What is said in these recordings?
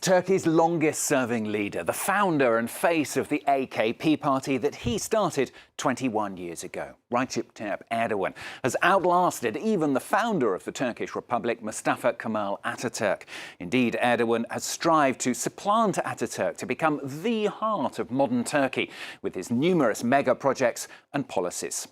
Turkey's longest-serving leader, the founder and face of the AKP party that he started 21 years ago, Recep Tayyip Erdogan, has outlasted even the founder of the Turkish Republic, Mustafa Kemal Atatürk. Indeed, Erdogan has strived to supplant Atatürk to become the heart of modern Turkey with his numerous mega-projects and policies.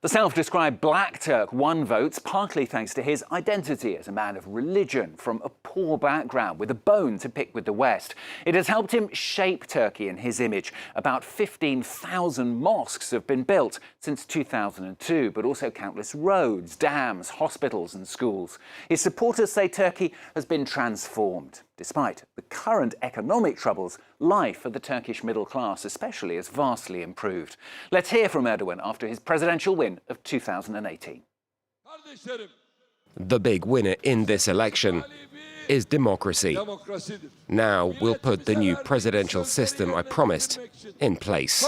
The self-described Black Turk won votes partly thanks to his identity as a man of religion from a poor background with a bone to pick with the West. It has helped him shape Turkey in his image. About 15,000 mosques have been built since 2002, but also countless roads, dams, hospitals and schools. His supporters say Turkey has been transformed. Despite the current economic troubles, life for the Turkish middle class especially has vastly improved. Let's hear from Erdogan after his presidential win of 2018. The big winner in this election is democracy. Now we'll put the new presidential system I promised in place.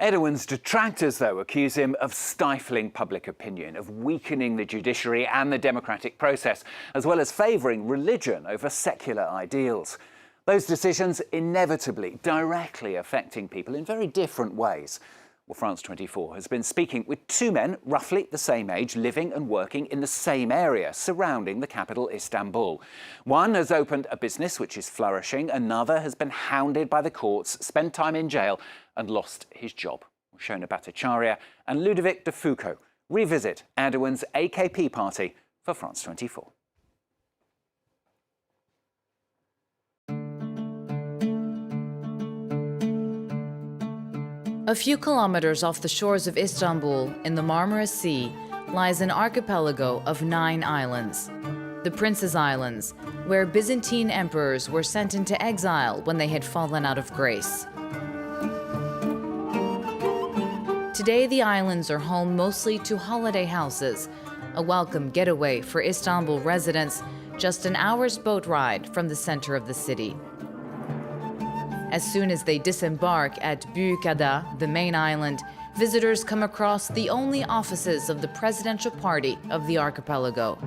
Erdogan's detractors, though, accuse him of stifling public opinion, of weakening the judiciary and the democratic process, as well as favouring religion over secular ideals. Those decisions inevitably directly affecting people in very different ways. Well, France 24 has been speaking with two men roughly the same age, living and working in the same area surrounding the capital, Istanbul. One has opened a business which is flourishing. Another has been hounded by the courts, spent time in jail and lost his job. Shona Bhattacharyya and Ludovic de Foucaud revisit Erdogan's AKP party for France 24. A few kilometers off the shores of Istanbul, in the Marmara Sea, lies an archipelago of 9 islands. The Prince's Islands, where Byzantine emperors were sent into exile when they had fallen out of grace. Today, the islands are home mostly to holiday houses, a welcome getaway for Istanbul residents, just an hour's boat ride from the center of the city. As soon as they disembark at Büyükada, the main island, visitors come across the only offices of the presidential party of the archipelago.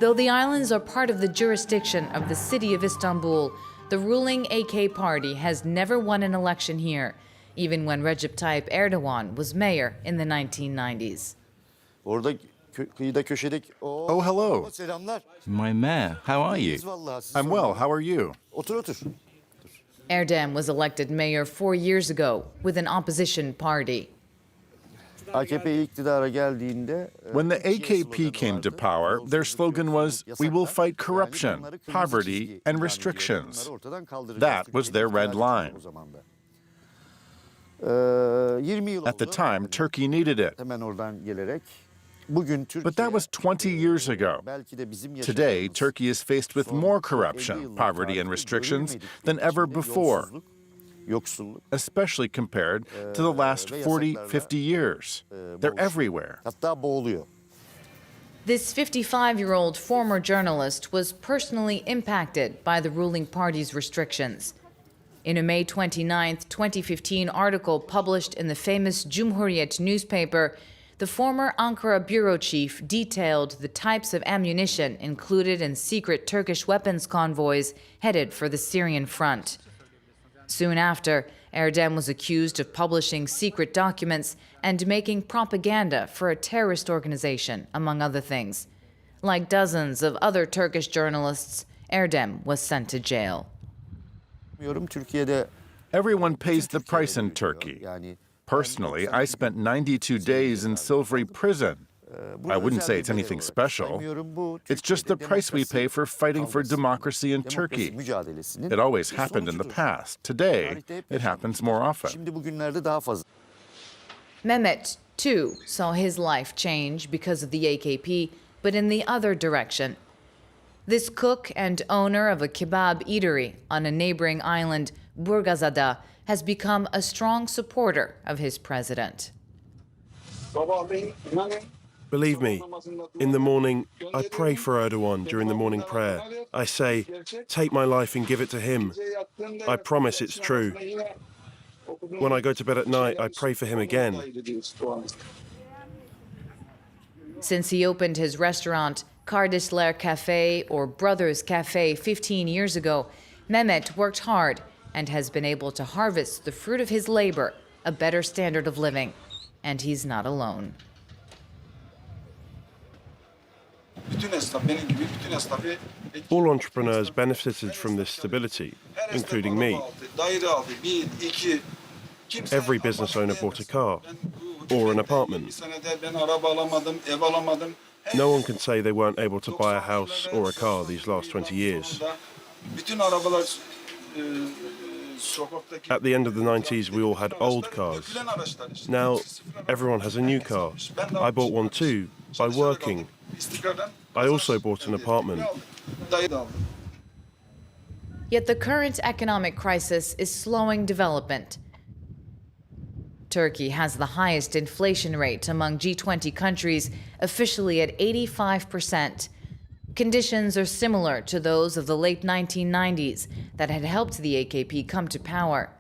Though the islands are part of the jurisdiction of the city of Istanbul, the ruling AK party has never won an election here, even when Recep Tayyip Erdogan was mayor in the 1990s. Oh, hello. My mayor, how are you? I'm well. How are you? Erdogan was elected mayor 4 years ago with an opposition party. When the AKP came to power, their slogan was, "We will fight corruption, poverty, and restrictions." That was their red line. At the time, Turkey needed it. But that was 20 years ago. Today, Turkey is faced with more corruption, poverty, and restrictions than ever before, especially compared to the last 40, 50 years. They're everywhere. This 55-year-old former journalist was personally impacted by the ruling party's restrictions. In a May 29, 2015 article published in the famous Cumhuriyet newspaper, the former Ankara bureau chief detailed the types of ammunition included in secret Turkish weapons convoys headed for the Syrian front. Soon after, Erdogan was accused of publishing secret documents and making propaganda for a terrorist organization, among other things. Like dozens of other Turkish journalists, Erdogan was sent to jail. Everyone pays the price in Turkey. Personally, I spent 92 days in Silivri prison. I wouldn't say it's anything special. It's just the price we pay for fighting for democracy in Turkey. It always happened in the past. Today, it happens more often. Mehmet, too, saw his life change because of the AKP, but in the other direction. This cook and owner of a kebab eatery on a neighboring island, Burgazada, has become a strong supporter of his president. Believe me, in the morning, I pray for Erdogan during the morning prayer. I say, take my life and give it to him. I promise it's true. When I go to bed at night, I pray for him again. Since he opened his restaurant, Kardeşler Cafe or Brothers Cafe 15 years ago, Mehmet worked hard and has been able to harvest the fruit of his labor, a better standard of living. And he's not alone. All entrepreneurs benefited from this stability, including me. Every business owner bought a car or an apartment. No one can say they weren't able to buy a house or a car these last 20 years. At the end of the 90s, we all had old cars. Now, everyone has a new car. I bought one too, by working. I also bought an apartment. Yet the current economic crisis is slowing development. Turkey has the highest inflation rate among G20 countries, officially at 85%. Conditions are similar to those of the late 1990s that had helped the AKP come to power.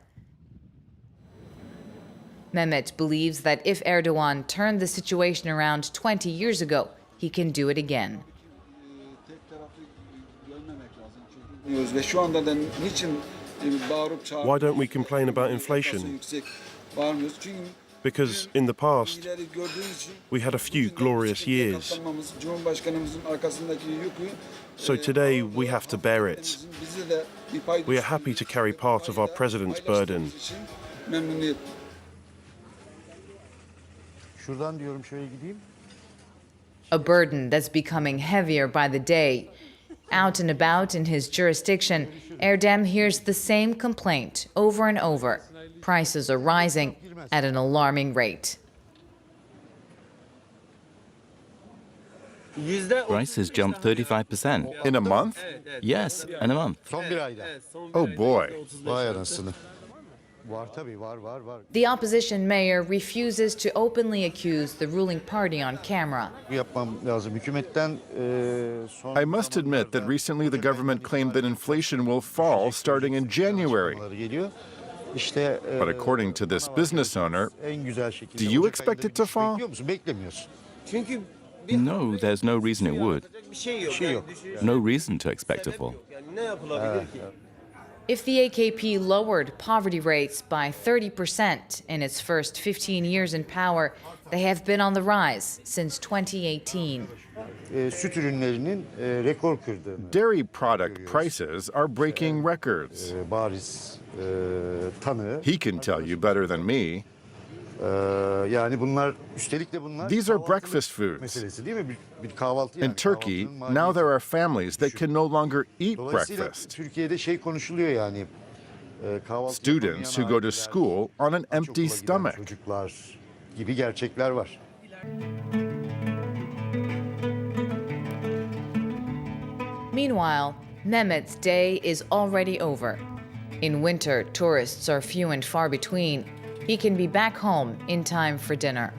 Mehmet believes that if Erdogan turned the situation around 20 years ago, he can do it again. Why don't we complain about inflation? Because in the past, we had a few glorious years. So today we have to bear it. We are happy to carry part of our president's burden. A burden that's becoming heavier by the day. Out and about in his jurisdiction, Erdem hears the same complaint over and over. Prices are rising at an alarming rate. Prices jumped 35%. In a month? Yes, in a month. Oh boy. The opposition mayor refuses to openly accuse the ruling party on camera. I must admit that recently the government claimed that inflation will fall starting in January. But according to this business owner, do you expect it to fall? No, there's no reason it would. No reason to expect a fall. If the AKP lowered poverty rates by 30% in its first 15 years in power, they have been on the rise since 2018. Dairy product prices are breaking records. He can tell you better than me. These are breakfast foods. In Turkey, now there are families that can no longer eat breakfast. Students who go to school on an empty stomach. Meanwhile, Mehmet's day is already over. In winter, tourists are few and far between. He can be back home in time for dinner.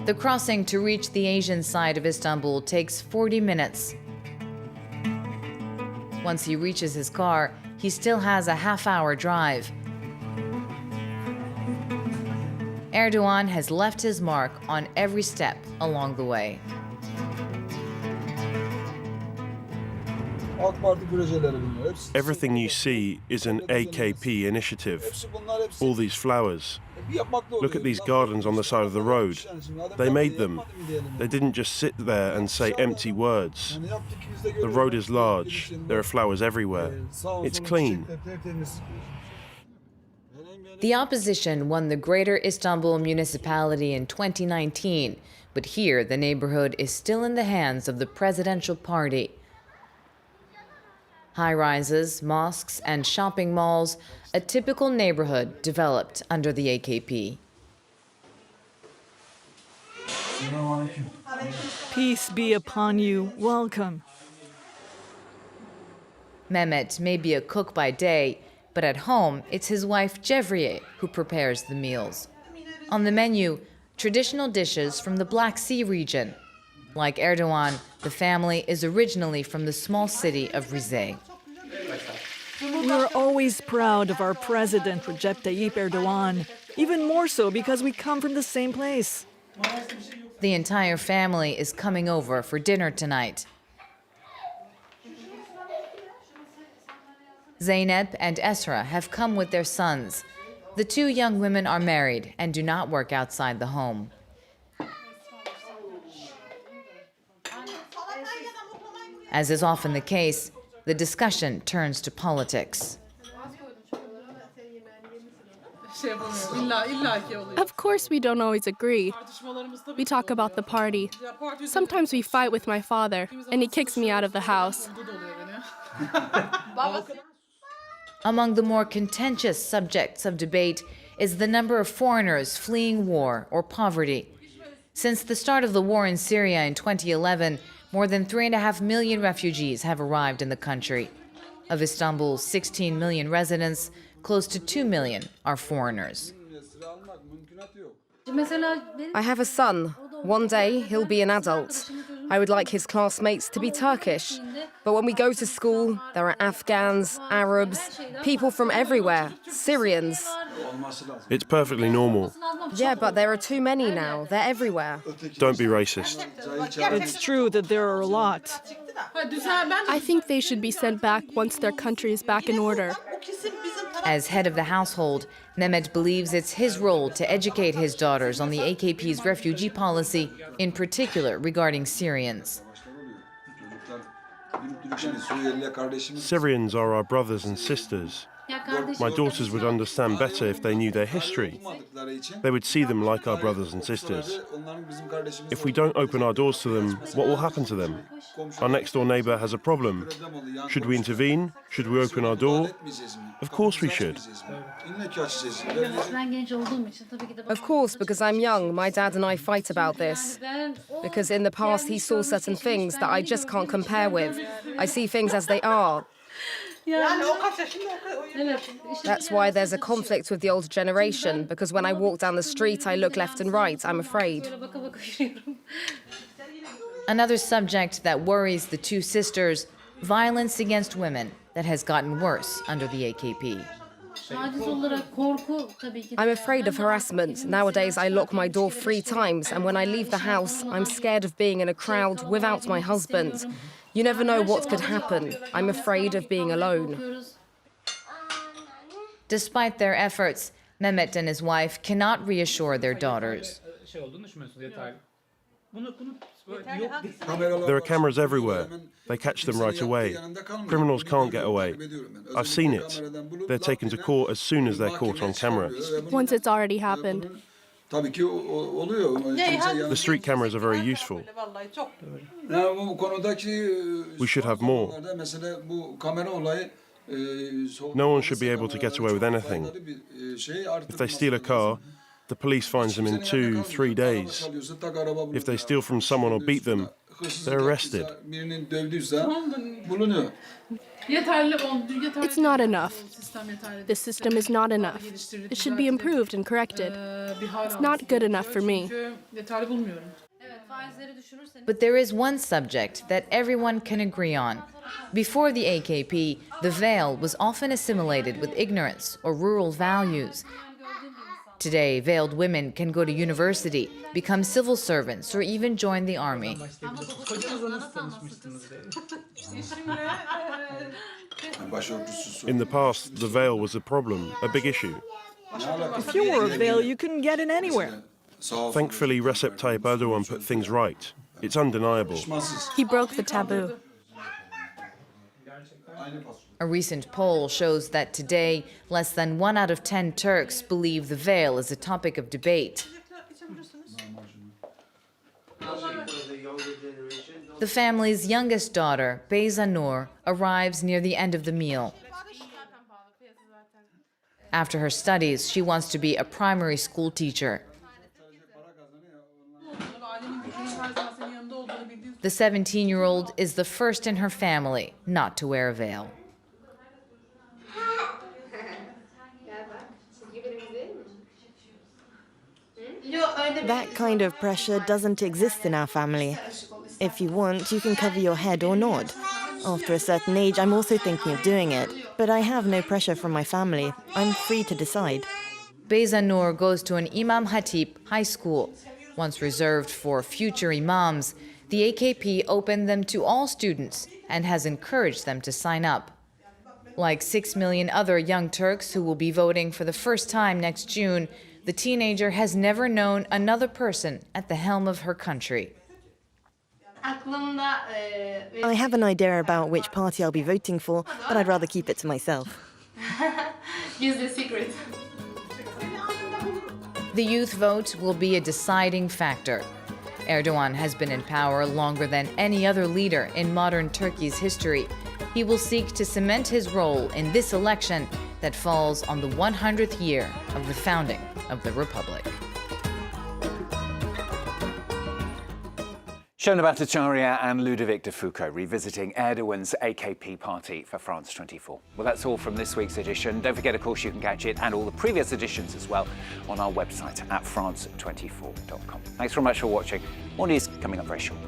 The crossing to reach the Asian side of Istanbul takes 40 minutes. Once he reaches his car, he still has a half-hour drive. Erdogan has left his mark on every step along the way. Everything you see is an AKP initiative. All these flowers. Look at these gardens on the side of the road. They made them. They didn't just sit there and say empty words. The road is large. There are flowers everywhere. It's clean. The opposition won the Greater Istanbul municipality in 2019, but here the neighborhood is still in the hands of the presidential party. High-rises, mosques, and shopping malls, a typical neighborhood developed under the AKP. Peace be upon you. Welcome. Mehmet may be a cook by day, but at home it's his wife Cevriye who prepares the meals. On the menu, traditional dishes from the Black Sea region. Like Erdogan, the family is originally from the small city of Rize. We're always proud of our president, Recep Tayyip Erdogan, even more so because we come from the same place. The entire family is coming over for dinner tonight. Zeynep and Esra have come with their sons. The two young women are married and do not work outside the home. As is often the case, the discussion turns to politics. Of course we don't always agree. We talk about the party. Sometimes we fight with my father, and he kicks me out of the house. Among the more contentious subjects of debate is the number of foreigners fleeing war or poverty. Since the start of the war in Syria in 2011, more than 3.5 million refugees have arrived in the country. Of Istanbul's 16 million residents, close to 2 million are foreigners. I have a son. One day, he'll be an adult. I would like his classmates to be Turkish. But when we go to school, there are Afghans, Arabs, people from everywhere, Syrians. It's perfectly normal. Yeah, but there are too many now. They're everywhere. Don't be racist. It's true that there are a lot. I think they should be sent back once their country is back in order. As head of the household, Mehmet believes it's his role to educate his daughters on the AKP's refugee policy, in particular regarding Syrians. Syrians are our brothers and sisters. My daughters would understand better if they knew their history. They would see them like our brothers and sisters. If we don't open our doors to them, what will happen to them? Our next-door neighbour has a problem. Should we intervene? Should we open our door? Of course we should. Of course, because I'm young, my dad and I fight about this. Because in the past he saw certain things that I just can't compare with. I see things as they are. That's why there's a conflict with the older generation, because when I walk down the street, I look left and right, I'm afraid. Another subject that worries the two sisters, violence against women, that has gotten worse under the AKP. I'm afraid of harassment. Nowadays, I lock my door 3 times, and when I leave the house, I'm scared of being in a crowd without my husband. You never know what could happen. I'm afraid of being alone. Despite their efforts, Mehmet and his wife cannot reassure their daughters. There are cameras everywhere. They catch them right away. Criminals can't get away. I've seen it. They're taken to court as soon as they're caught on camera. Once it's already happened. The street cameras are very useful. We should have more. No one should be able to get away with anything. If they steal a car, the police finds them in 2-3 days. If they steal from someone or beat them, they're arrested. It's not enough. The system is not enough. It should be improved and corrected. It's not good enough for me. But there is one subject that everyone can agree on. Before the AKP, the veil was often assimilated with ignorance or rural values. Today, veiled women can go to university, become civil servants, or even join the army. In the past, the veil was a problem, a big issue. If you wore a veil, you couldn't get in anywhere. Thankfully, Recep Tayyip Erdogan put things right. It's undeniable. He broke the taboo. A recent poll shows that today, less than 1 out of 10 Turks believe the veil is a topic of debate. The family's youngest daughter, Beyza Nur, arrives near the end of the meal. After her studies, she wants to be a primary school teacher. The 17-year-old is the first in her family not to wear a veil. That kind of pressure doesn't exist in our family. If you want, you can cover your head or not. After a certain age, I'm also thinking of doing it, but I have no pressure from my family. I'm free to decide. Beyza Nur goes to an Imam Hatip high school. Once reserved for future imams, the AKP opened them to all students and has encouraged them to sign up. Like 6 million other young Turks who will be voting for the first time next June, the teenager has never known another person at the helm of her country. I have an idea about which party I'll be voting for, but I'd rather keep it to myself. The youth vote will be a deciding factor. Erdogan has been in power longer than any other leader in modern Turkey's history. He will seek to cement his role in this election that falls on the 100th year of the founding of the Republic. Shona Bhattacharyya and Ludovic de Foucaud revisiting Erdogan's AKP party for France 24. Well, that's all from this week's edition. Don't forget, of course, you can catch it and all the previous editions as well on our website at france24.com. Thanks very much for watching. More news coming up very shortly.